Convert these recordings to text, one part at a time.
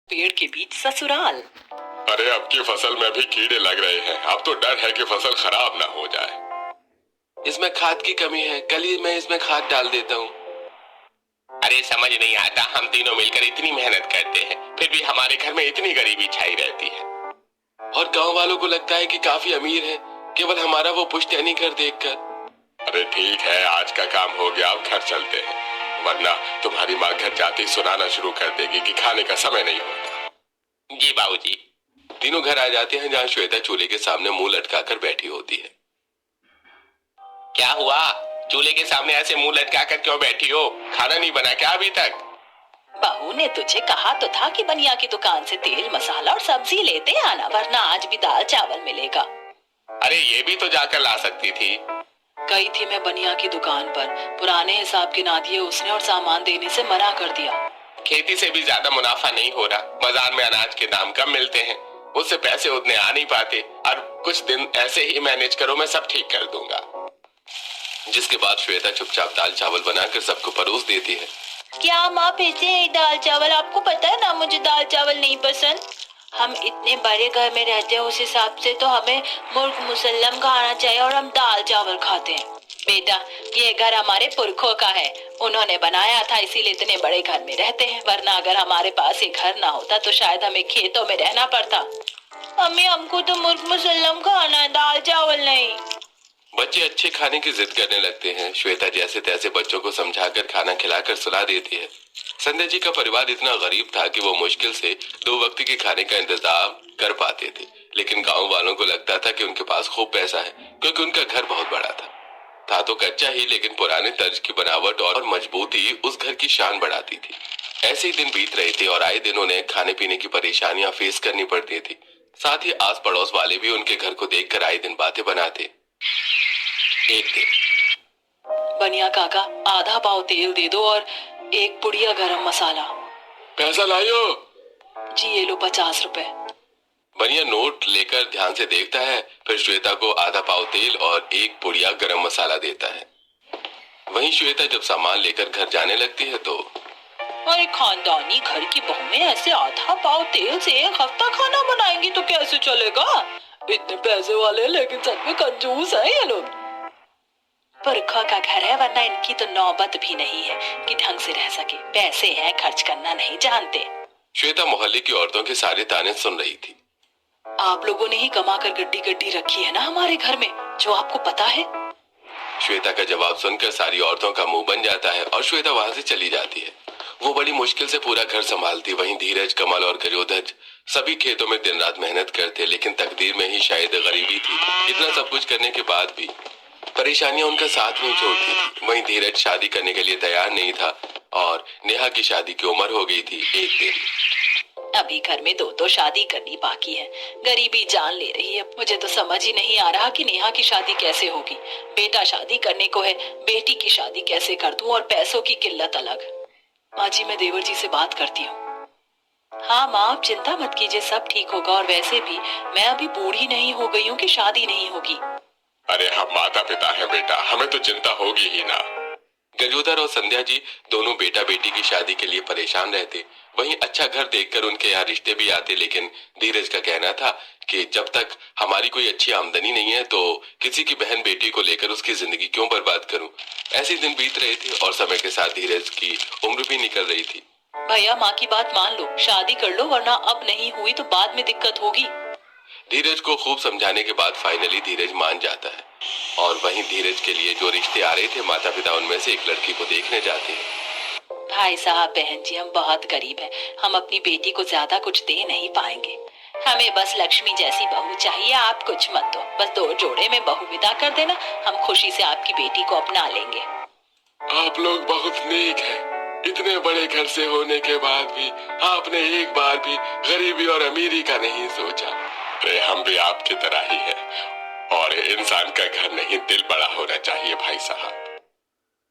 पेड़ के बीच ससुराल। अरे अब की फसल में भी कीड़े लग रहे हैं। अब तो डर है कि फसल खराब ना हो जाए। इसमें खाद की कमी है, कल ही मैं इसमें खाद डाल देता हूँ। अरे समझ नहीं आता, हम तीनों मिलकर इतनी मेहनत करते हैं, फिर भी हमारे घर में इतनी गरीबी छाई रहती है। और गांव वालों को लगता है कि काफी अमीर है, केवल हमारा वो पुश्तैनी घर देखकर। अरे ठीक है, आज का काम हो गया, अब घर चलते हैं, वरना तुम्हारी माँ घर जाते ही सुनाना शुरू कर देगी कि खाने का समय नहीं होता। जी बाबूजी। तीनों घर आ जाते हैं जहाँ श्वेता चूल्हे के सामने मुंह लटकाकर बैठी होती है। क्या हुआ? चूल्हे के सामने ऐसे मुंह लटकाकर क्यों बैठी हो? खाना नहीं बना क्या अभी तक? बहू ने तुझे कहा तो था कि बनिया की दुकान से तेल मसाला और सब्जी लेते आना, वरना आज भी दाल चावल मिलेगा। अरे ये भी तो जाकर ला सकती थी। गई थी मैं बनिया की दुकान पर, पुराने हिसाब गिना दिए उसने और सामान देने से मना कर दिया। खेती से भी ज्यादा मुनाफा नहीं हो रहा, बाजार में अनाज के दाम कम मिलते हैं, उससे पैसे उतने आ नहीं पाते। और कुछ दिन ऐसे ही मैनेज करो, मैं सब ठीक कर दूंगा। जिसके बाद श्वेता चुपचाप दाल चावल बनाकर सबको परोस देती है। क्या माँ फिर से दाल चावल? आपको पता है ना मुझे दाल चावल नहीं पसंद। हम इतने बड़े घर में रहते हैं, उस हिसाब से तो हमें मुर्ग मुसल्लम खाना चाहिए और हम दाल चावल खाते हैं। बेटा, ये घर हमारे पुरखों का है, उन्होंने बनाया था, इसीलिए इतने बड़े घर में रहते हैं, वरना अगर हमारे पास ये घर ना होता तो शायद हमें खेतों में रहना पड़ता। अम्मी, हमको तो मुर्ग मुसल्लम खाना है, दाल चावल नहीं। बच्चे अच्छे खाने की जिद करने लगते हैं। श्वेता जैसे तैसे बच्चों को समझाकर खाना खिलाकर सुला देती है। संध्या जी का परिवार इतना गरीब था कि वो मुश्किल से 2 वक्त के खाने का इंतजाम कर पाते थे, लेकिन गांव वालों को लगता था कि उनके पास खूब पैसा है, क्योंकि उनका घर बहुत बड़ा था तो कच्चा ही, लेकिन पुराने तर्ज की बनावट और मजबूती उस घर की शान बढ़ाती थी। ऐसे ही दिन बीत रहे थे और आए दिन उन्हें खाने पीने की परेशानियां फेस करनी पड़ती थी। साथ ही आस पड़ोस वाले भी उनके घर को देखकर आए दिन बातें बनाते। एक दिन, बनिया काका, आधा पाव तेल दे दो और 1 पुड़िया गरम मसाला। पैसा लायो। जी ये लो 50 रुपए। बनिया नोट लेकर ध्यान से देखता है, फिर श्वेता को आधा पाव तेल और 1 पुड़िया गरम मसाला देता है। वहीं श्वेता जब सामान लेकर घर जाने लगती है तो अरे खानदानी घर की बहू में ऐसे आधा पाव तेल से 1 हफ्ता खाना बनाएंगी तो कैसे चलेगा? इतने पैसे वाले लेकिन सच में कंजूस है ये लोग। पुरखों का घर है, वरना इनकी तो नौबत भी नहीं है कि ढंग से रह सके। पैसे हैं, खर्च करना नहीं जानते। श्वेता मोहल्ले की औरतों के सारे ताने सुन रही थी। आप लोगों ने ही कमा कर गड्डी गड्डी रखी है ना हमारे घर में, जो आपको पता है। श्वेता का जवाब सुनकर सारी औरतों का मुंह बन जाता है और श्वेता वहां से चली जाती है। वो बड़ी मुश्किल से पूरा घर संभालती। वहीं धीरज, कमल और गजोधर सभी खेतों में दिन रात मेहनत करते, लेकिन तकदीर में ही शायद गरीबी थी। इतना सब कुछ करने के बाद भी परेशानियां उनका साथ नहीं छोड़ती थी। वहीं धीरज शादी करने के लिए तैयार नहीं था और नेहा की शादी की उम्र हो गई थी। एक दिन, अभी घर में 2 शादी करनी बाकी है, गरीबी जान ले रही है। मुझे तो समझ ही नहीं आ रहा कि नेहा की शादी कैसे होगी। बेटा शादी करने को है, बेटी की शादी कैसे कर दूं, और पैसों की किल्लत अलग। माँ जी, मैं देवर जी से बात करती हूँ। हाँ माँ, आप चिंता मत कीजिए, सब ठीक होगा। और वैसे भी मैं अभी बूढ़ी नहीं हो गई हूँ कि शादी नहीं होगी। अरे हम माता पिता हैं बेटा, हमें तो चिंता होगी ही ना। गजोदर और संध्या जी दोनों बेटा बेटी की शादी के लिए परेशान रहते। वहीं अच्छा घर देखकर उनके यहाँ रिश्ते भी आते, लेकिन धीरज का कहना था कि जब तक हमारी कोई अच्छी आमदनी नहीं है तो किसी की बहन बेटी को लेकर उसकी जिंदगी क्यों बर्बाद करूं। ऐसे दिन बीत रहे थे और समय के साथ धीरज की उम्र भी निकल रही थी। भैया, माँ की बात मान लो, शादी कर लो, वरना अब नहीं हुई तो बाद में दिक्कत होगी। धीरज को खूब समझाने के बाद फाइनली धीरज मान जाता है और वहीं धीरज के लिए जो रिश्ते आ रहे थे, माता पिता उनमें से एक लड़की को देखने जाते हैं। भाई साहब, बहन जी, हम बहुत गरीब हैं, हम अपनी बेटी को ज्यादा कुछ दे नहीं पाएंगे। हमें बस लक्ष्मी जैसी बहू चाहिए, आप कुछ मत दो, बस 2 जोड़े में बहू विदा कर देना, हम खुशी से आपकी बेटी को अपना लेंगे। आप लोग बहुत नेक हैं। इतने बड़े घर से होने के बाद भी आपने एक बार भी गरीबी और अमीरी का नहीं सोचा। अरे हम भी आपकी तरह ही हैं, और इंसान का घर नहीं, दिल बड़ा होना चाहिए भाई साहब।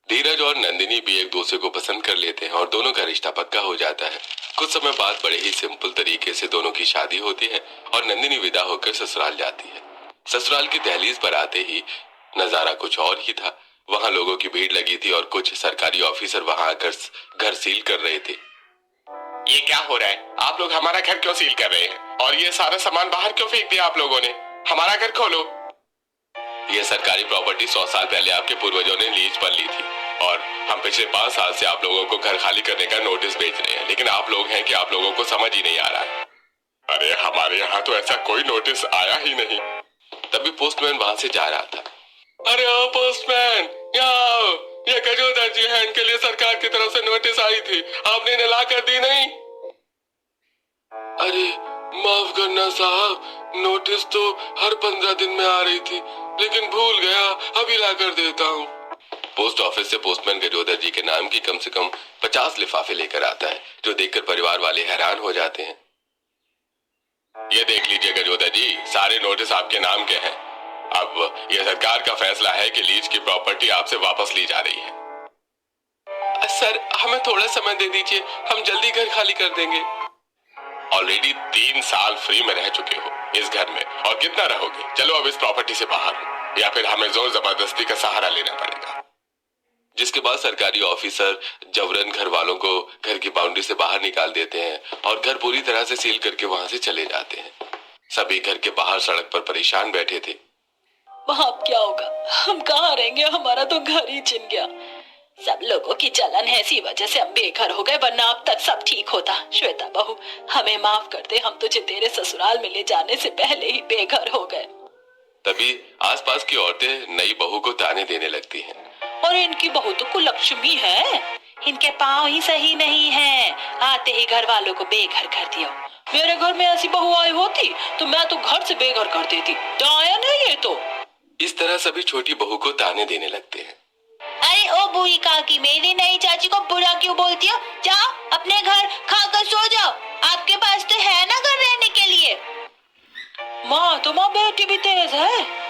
धीरज और नंदिनी भी एक दूसरे को पसंद कर लेते हैं और दोनों का रिश्ता पक्का हो जाता है। कुछ समय बाद बड़े ही सिंपल तरीके से दोनों की शादी होती है और नंदिनी विदा होकर ससुराल जाती है। ससुराल की दहलीज पर आते ही नजारा कुछ और ही था। वहां लोगों की भीड़ लगी थी और कुछ सरकारी ऑफिसर वहां आकर घर सील कर रहे थे। ये क्या हो रहा है? आप लोग हमारा घर क्यों सील कर रहे हैं? और ये सारा सामान बाहर क्यों फेंक दिया आप लोगों ने? हमारा घर खोलो। ये सरकारी प्रॉपर्टी 100 साल पहले आपके पूर्वजों ने लीज पर ली थी और हम पिछले 5 साल से आप लोगों को घर खाली करने का नोटिस भेज रहे हैं, लेकिन आप लोग हैं कि आप लोगों को समझ ही नहीं आ रहा है। अरे हमारे यहाँ तो ऐसा कोई नोटिस आया ही नहीं। तभी पोस्टमैन वहां से जा रहा था। अरे ओ पोस्टमैन, यहाँ आओ। ये गजोदर जी हैं, इनके लिए सरकार की तरफ से नोटिस आई थी, आपने इन्हें ला कर दी नहीं? अरे माफ करना साहब, नोटिस तो हर 15 दिन में आ रही थी, लेकिन भूल गया, अभी ला कर देता हूँ। पोस्ट ऑफिस से पोस्टमैन गजोदर जी के नाम की कम से कम 50 लिफाफे लेकर आता है, जो देखकर परिवार वाले हैरान हो जाते हैं। ये देख लीजिए गजोदर जी, सारे नोटिस आपके नाम के हैं। अब यह सरकार का फैसला है कि लीज की प्रॉपर्टी आपसे वापस ली जा रही है। सर, हमें थोड़ा समय दे दीजिए, हम जल्दी घर खाली कर देंगे। ऑलरेडी 3 साल फ्री में रह चुके हो इस घर में, और कितना रहोगे? चलो अब इस प्रॉपर्टी से बाहर हो, या फिर हमें जोर जबरदस्ती का सहारा लेना पड़ेगा। जिसके बाद सरकारी ऑफिसर जबरन घर वालों को घर की बाउंड्री से बाहर निकाल देते हैं और घर पूरी तरह से सील करके वहां से चले जाते हैं। सभी घर के बाहर सड़क पर परेशान बैठे थे। वहाँ अब क्या होगा? हम कहाँ रहेंगे? हमारा तो घर ही छिन गया। सब लोगों की जलन है, इसी वजह से हम बेघर हो गए, वरना अब तक सब ठीक होता। श्वेता बहू, हमें माफ कर दे, हम तुझे तेरे ससुराल में ले जाने से पहले ही बेघर हो गए। तभी आसपास की औरतें नई बहू को ताने देने लगती हैं। और इनकी बहू तो कुलक्ष्मी है, इनके पाँव ही सही नहीं है, आते ही घर वालों को बेघर कर दिया। मेरे घर में ऐसी बहू आई होती तो मैं तो घर से बेघर कर देती। डायन है ये तो। इस तरह सभी छोटी बहू को ताने देने लगते हैं। अरे ओ बूढ़ी काकी, मेरी नई चाची को बुरा क्यों बोलती हो? जाओ अपने घर खाकर सो जाओ, आपके पास तो है ना घर रहने के लिए। माँ, तुम्हारी बेटी भी तेज है।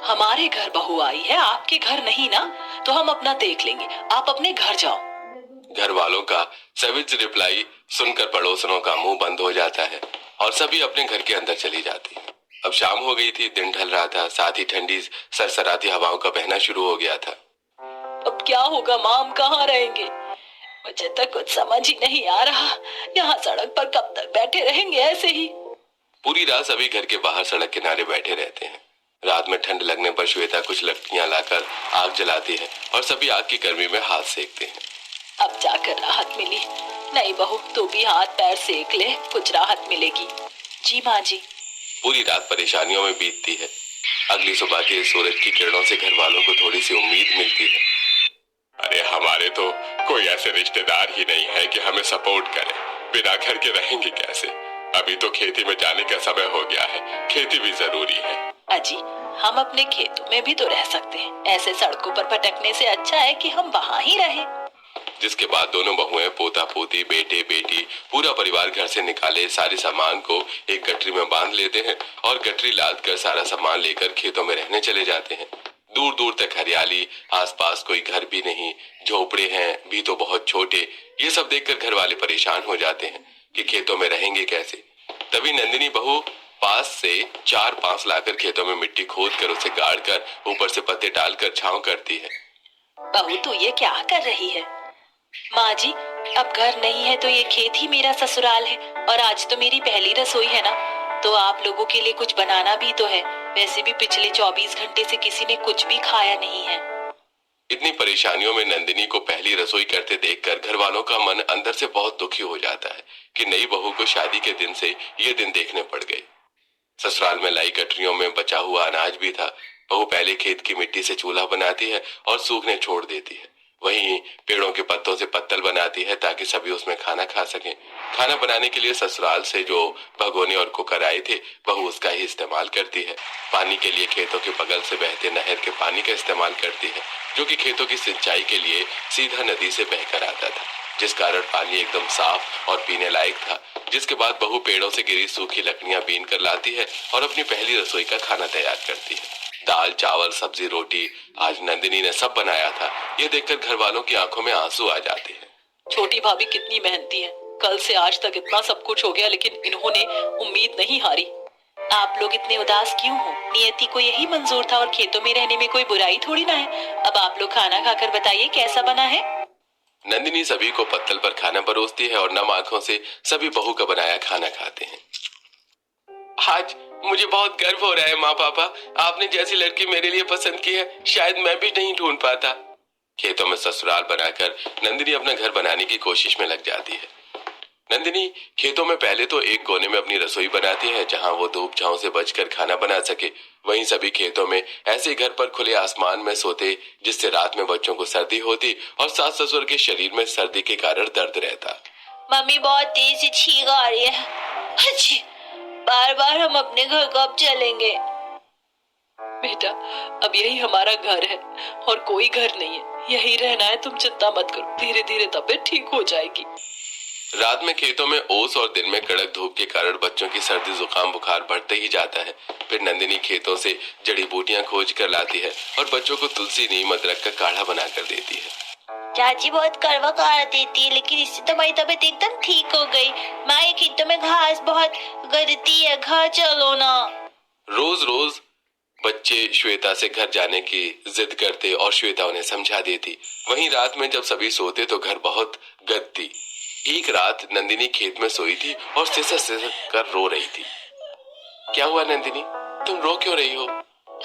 हमारे घर बहू आई है, आपके घर नहीं ना, तो हम अपना देख लेंगे, आप अपने घर जाओ। घर वालों का सविज रिप्लाई सुनकर पड़ोसनों का मुंह बंद हो जाता है और सभी अपने घर के अंदर चली जाती है। अब शाम हो गई थी, दिन ढल रहा था, साथ ही ठंडी सरसराती हवाओं का बहना शुरू हो गया था। अब क्या होगा माँ, हम कहाँ रहेंगे? मुझे तो कुछ समझ ही नहीं आ रहा, यहाँ सड़क पर कब तक बैठे रहेंगे ऐसे ही? पूरी रात सभी घर के बाहर सड़क किनारे बैठे रहते हैं। रात में ठंड लगने पर श्वेता कुछ लकड़ियां लाकर आग जलाती है और सभी आग की गर्मी में हाथ सेकते हैं। अब जाकर राहत मिली। नहीं बहू, तू भी हाथ पैर सेक ले, कुछ राहत मिलेगी। जी माँ जी। पूरी रात परेशानियों में बीतती है। अगली सुबह के सूरज की किरणों से घर वालों को थोड़ी सी उम्मीद मिलती है। अरे हमारे तो कोई ऐसे रिश्तेदार ही नहीं है कि हमें सपोर्ट करे, बिना घर के रहेंगे कैसे? अभी तो खेती में जाने का समय हो गया है, खेती भी जरूरी है। अजी, हम अपने खेतों में भी तो रह सकते हैं, ऐसे सड़कों पर भटकने से अच्छा है कि हम वहाँ ही रहें। जिसके बाद दोनों बहुएं, पोता पोती, बेटे बेटी, पूरा परिवार घर से निकाले सारे सामान को एक गठरी में बांध लेते हैं और गठरी लाद कर सारा सामान लेकर खेतों में रहने चले जाते हैं। दूर दूर तक हरियाली, आसपास कोई घर भी नहीं, झोपड़े हैं भी तो बहुत छोटे। ये सब देखकर घर वाले परेशान हो जाते हैं कि खेतों में रहेंगे कैसे। तभी नंदिनी बहू पास से 4-5 लाकर खेतों में मिट्टी खोद कर उसे गाड़ कर ऊपर से पत्ते डालकर छांव करती है। बहू, तू ये क्या कर रही है? माँ जी, अब घर नहीं है तो ये खेत ही मेरा ससुराल है, और आज तो मेरी पहली रसोई है ना, तो आप लोगों के लिए कुछ बनाना भी तो है। वैसे भी पिछले 24 घंटे से किसी ने कुछ भी खाया नहीं है। इतनी परेशानियों में नंदिनी को पहली रसोई करते देखकर घर वालों का मन अंदर से बहुत दुखी हो जाता है कि नई बहू को शादी के दिन से ये दिन देखने पड़ गए। ससुराल में लाई गठरियों में बचा हुआ अनाज भी था। बहू पहले खेत की मिट्टी से चूल्हा बनाती है और सूखने छोड़ देती है। वहीं पेड़ों के पत्तों से पत्तल बनाती है ताकि सभी उसमें खाना खा सकें। खाना बनाने के लिए ससुराल से जो भगोने और कुकर आए थे, बहू उसका ही इस्तेमाल करती है। पानी के लिए खेतों के बगल से बहते नहर के पानी का इस्तेमाल करती है, जो कि खेतों की सिंचाई के लिए सीधा नदी से बहकर आता था, जिस कारण पानी एकदम साफ और पीने लायक था। जिसके बाद बहू पेड़ों से गिरी सूखी लकड़ियां बीन कर लाती है और अपनी पहली रसोई का खाना तैयार करती है। दाल, चावल, सब्जी, रोटी आज नंदिनी ने सब बनाया था। ये देखकर घर वालों की आंखों में आंसू आ जाते हैं। छोटी भाभी कितनी मेहनती है, कल से आज तक इतना सब कुछ हो गया, लेकिन इन्होंने उम्मीद नहीं हारी। आप लोग इतने उदास क्यों हो? नियति को यही मंजूर था और खेतों में रहने में कोई बुराई थोड़ी ना है। अब आप लोग खाना खाकर बताइए कैसा बना है। नंदिनी सभी को पत्तल पर खाना परोसती है और नम आंखों से सभी बहू का बनाया खाना खाते हैं। आज मुझे बहुत गर्व हो रहा है माँ पापा, आपने जैसी लड़की मेरे लिए पसंद की है शायद मैं भी नहीं ढूंढ पाता। खेतों में ससुराल बनाकर नंदिनी अपना घर बनाने की कोशिश में लग जाती है। नंदिनी खेतों में पहले तो एक कोने में अपनी रसोई बनाती है जहां वो धूप छांव से बचकर खाना बना सके। वहीं सभी खेतों में ऐसे घर पर खुले आसमान में सोते जिससे रात में बच्चों को सर्दी होती और सास ससुर के शरीर में सर्दी के कारण दर्द रहता। मम्मी बहुत तेज से छींक आ रही है। अच्छी, बार बार हम अपने घर कब चलेंगे? बेटा, अब यही हमारा घर है और कोई घर नहीं है, यही रहना है। तुम चिंता मत करो, धीरे धीरे तबीयत ठीक हो जाएगी। रात में खेतों में ओस और दिन में कड़क धूप के कारण बच्चों की सर्दी जुकाम बुखार बढ़ते ही जाता है। फिर नंदिनी खेतों से जड़ी बूटियां खोज कर लाती है और बच्चों को तुलसी नीम अदरक का काढ़ा बना कर देती है। चाची बहुत कड़वा काढ़ा देती है, लेकिन इससे तो मेरी तबीयत एकदम ठीक हो गई। माँ, ये खेतों में घास बहुत गलती है, घर चलो ना। रोज रोज बच्चे श्वेता से घर जाने की जिद करते और श्वेता उन्हें समझा देती। वहीं रात में जब सभी सोते तो घर बहुत गदती। एक रात नंदिनी खेत में सोई थी और सिसक सिसक कर रो रही थी। क्या हुआ नंदिनी, तुम रो क्यों रही हो?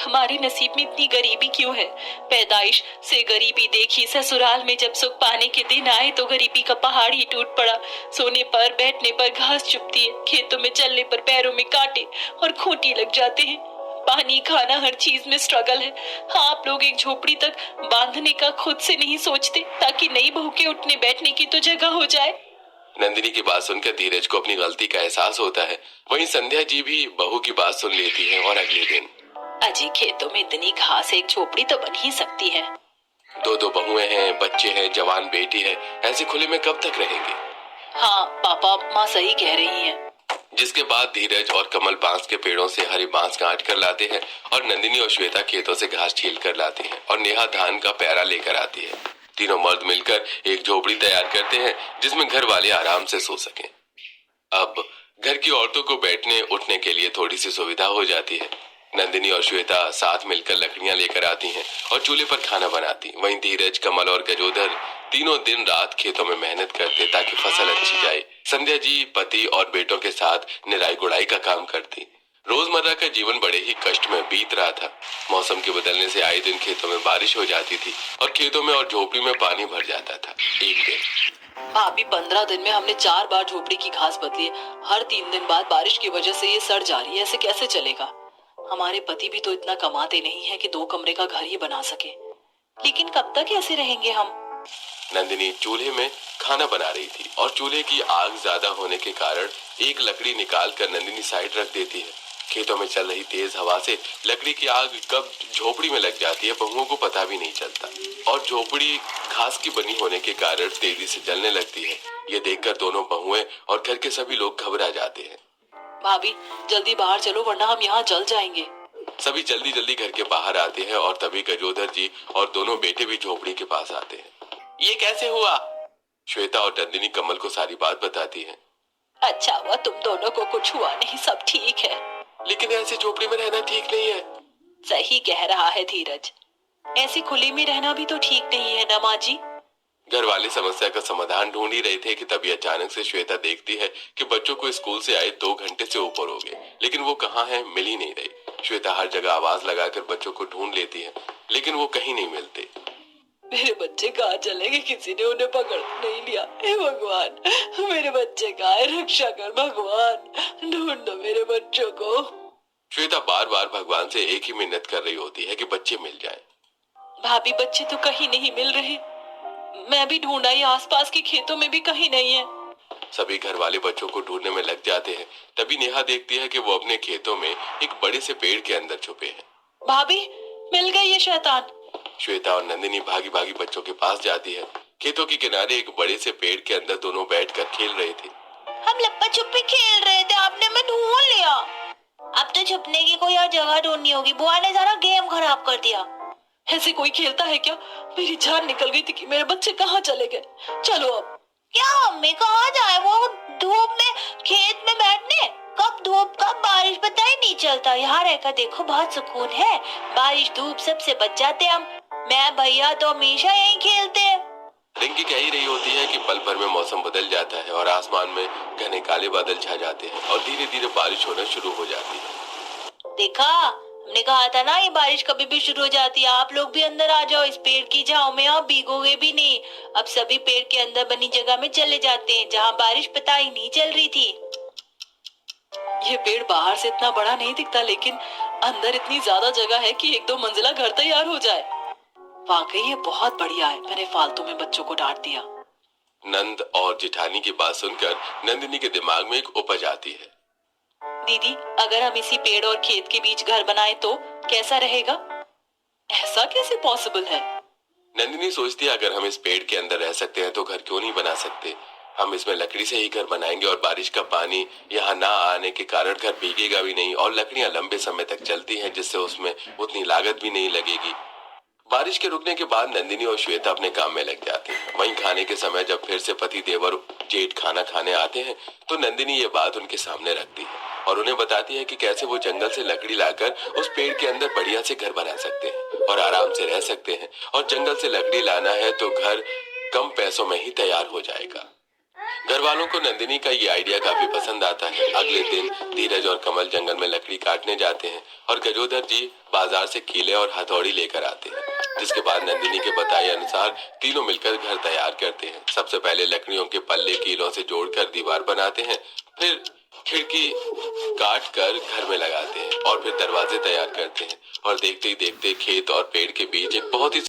हमारे नसीब में इतनी गरीबी क्यों है? पैदाइश से गरीबी देखी, ससुराल में जब सुख पाने के दिन आए तो गरीबी का पहाड़ ही टूट पड़ा। सोने पर बैठने पर घास चुभती है, खेतों में चलने पर पैरों में कांटे और खूंटी लग जाते हैं। पानी खाना हर चीज में स्ट्रगल है। हाँ, आप लोग एक झोपड़ी तक बांधने का खुद से नहीं सोचते ताकि नई बहू के उठने बैठने की तो जगह हो जाए। नंदिनी की बात सुनकर धीरज को अपनी गलती का एहसास होता है। वहीं संध्या जी भी बहू की बात सुन लेती है और अगले दिन अजी, खेतों में इतनी घास, एक झोपड़ी तो बन ही सकती है। दो बहुएं हैं, बच्चे हैं, जवान बेटी है, ऐसे खुले में कब तक रहेंगे? हाँ पापा, माँ सही कह रही हैं। जिसके बाद धीरज और कमल बांस के पेड़ों से हरे बांस काट कर लाते हैं और नंदिनी और श्वेता खेतों से घास छील कर लाती है और नेहा धान का पैरा लेकर आती है। तीनों मर्द मिलकर एक झोपड़ी तैयार करते हैं जिसमें घर वाले आराम से सो सकें। अब घर की औरतों को बैठने उठने के लिए थोड़ी सी सुविधा हो जाती है। नंदिनी और श्वेता साथ मिलकर लकड़ियां लेकर आती हैं और चूल्हे पर खाना बनाती। वहीं धीरज, कमल और गजोधर तीनों दिन रात खेतों में मेहनत करते ताकि फसल अच्छी जाए। संध्या जी पति और बेटों के साथ निराई गुड़ाई का काम करती। रोजमर्रा का जीवन बड़े ही कष्ट में बीत रहा था। मौसम के बदलने से आए दिन खेतों में बारिश हो जाती थी और खेतों में और झोपड़ी में पानी भर जाता था। एक दिन अभी 15 दिन में हमने 4 बार झोपड़ी की घास बदली है। हर 3 दिन बाद बारिश की वजह से ये सड़ जा रही है। ऐसे कैसे चलेगा? हमारे पति भी तो इतना कमाते नहीं है कि 2 कमरे का घर ही बना सके। लेकिन कब तक ऐसे रहेंगे हम? नंदिनी चूल्हे में खाना बना रही थी और चूल्हे की आग ज्यादा होने के कारण एक लकड़ी निकाल कर नंदिनी साइड रख देती है। खेतों में चल रही तेज हवा से लकड़ी की आग कब झोपड़ी में लग जाती है बहुओं को पता भी नहीं चलता और झोपड़ी घास की बनी होने के कारण तेजी से जलने लगती है। ये देखकर दोनों बहुएं और घर के सभी लोग घबरा जाते हैं। भाभी, जल्दी बाहर चलो वरना हम यहाँ जल जाएंगे। सभी जल्दी जल्दी घर के बाहर आते हैं और तभी गजोधर जी और दोनों बेटे भी झोपड़ी के पास आते हैं। ये कैसे हुआ? श्वेता और नंदिनी कमल को सारी बात बताती हैं। अच्छा हुआ तुम दोनों को कुछ हुआ नहीं, सब ठीक है। लेकिन ऐसे झोपड़ी में रहना ठीक नहीं है। सही कह रहा है धीरज, ऐसी खुली में रहना भी तो ठीक नहीं है ना माँ जी। घर वाले समस्या का समाधान ढूंढ ही रहे थे कि तभी अचानक से श्वेता देखती है कि बच्चों को स्कूल से आए 2 घंटे से ऊपर हो गए, लेकिन वो कहाँ है मिल ही नहीं रही। श्वेता हर जगह आवाज लगाकर बच्चों को ढूंढ लेती है लेकिन वो कहीं नहीं मिलते। मेरे बच्चे कहाँ चले गए? किसी ने उन्हें पकड़ नहीं लिया। हे भगवान, मेरे बच्चे कहाँ है? रक्षा कर भगवान, ढूंढ दो मेरे बच्चों को। श्वेता बार बार भगवान से एक ही मिन्नत कर रही होती है कि बच्चे मिल जाएं। भाभी, बच्चे तो कहीं नहीं मिल रहे। मैं भी ढूंढा, ये आसपास के खेतों में भी कहीं नहीं है। सभी घर वाले बच्चों को ढूंढने में लग जाते हैं। तभी नेहा देखती है कि वो अपने खेतों में एक बड़े से पेड़ के अंदर छुपे हैं। भाभी, मिल गई ये शैतान। श्वेता और नंदिनी भागी भागी बच्चों के पास जाती है। खेतों के किनारे एक बड़े से पेड़ के अंदर दोनों बैठकर खेल रहे थे। हम लप्पा छुपी खेल रहे थे, आपने हमें ढूंढ लिया। अब तो छुपने की कोई और जगह ढूंढनी होगी। बुआ ने सारा गेम खराब कर दिया। ऐसे कोई खेलता है क्या? मेरी जान निकल गई थी कि मेरे बच्चे कहाँ चले गए। चलो अब। क्या मम्मी, कहाँ जाए? वो धूप में खेत में बैठने? कब धूप कब बारिश पता ही नहीं चलता। यहाँ रहकर देखो बहुत सुकून है। बारिश धूप सबसे बच जाते हम। मैं भैया तो हमेशा यहीं खेलते हैं। रिंकी कह ही रही होती है कि पल भर में मौसम बदल जाता है और आसमान में घने काले बादल छा जाते हैं और धीरे धीरे बारिश होना शुरू हो जाती है। देखा, हमने कहा था ना ये बारिश कभी भी शुरू हो जाती है। आप लोग भी अंदर आ जाओ, इस पेड़ की छांव में आप भीगोगे भी नहीं। अब सभी पेड़ के अंदर बनी जगह में चले जाते हैं जहाँ बारिश पता ही नहीं चल रही थी। ये पेड़ बाहर से इतना बड़ा नहीं दिखता, लेकिन अंदर इतनी ज्यादा जगह है कि 1-2 मंजिला घर तैयार हो जाए। वाकई ये बहुत बढ़िया है, मैंने फालतू में बच्चों को डांट दिया। नंद और जेठानी की बात सुनकर नंदिनी के दिमाग में एक उपज आती है। दीदी, अगर हम इसी पेड़ और खेत के बीच घर बनाए तो कैसा रहेगा? ऐसा कैसे पॉसिबल है? नंदिनी सोचती है अगर हम इस पेड़ के अंदर रह सकते हैं तो घर क्यों नहीं बना सकते। हम इसमें लकड़ी से ही घर बनाएंगे और बारिश का पानी यहाँ ना आने के कारण घर भीगेगा भी नहीं और लकड़ियां लंबे समय तक चलती हैं जिससे उसमें उतनी लागत भी नहीं लगेगी। बारिश के रुकने के बाद नंदिनी और श्वेता अपने काम में लग जाते हैं। वहीं खाने के समय जब फिर से पति देव और जेठ खाना खाने आते हैं तो नंदिनी ये बात उनके सामने रखती है और उन्हें बताती है कि कैसे वो जंगल से लकड़ी लाकर उस पेड़ के अंदर बढ़िया से घर बना सकते हैं और आराम से रह सकते हैं। और जंगल से लकड़ी लाना है तो घर कम पैसों में ही तैयार हो जाएगा। घर वालों को नंदिनी का ये आइडिया काफी पसंद आता है। अगले दिन धीरज और कमल जंगल में लकड़ी काटने जाते हैं और गजोधर जी बाजार से कीले और हथौड़ी लेकर आते हैं, जिसके बाद नंदिनी के बताए अनुसार तीनों मिलकर घर तैयार करते हैं। सबसे पहले लकड़ियों के पल्ले कीलों से जोड़कर दीवार बनाते हैं, फिर खिड़की काट कर घर में लगाते हैं और फिर दरवाजे तैयार करते हैं और देखते ही देखते खेत और पेड़ के बीच एक बहुत ही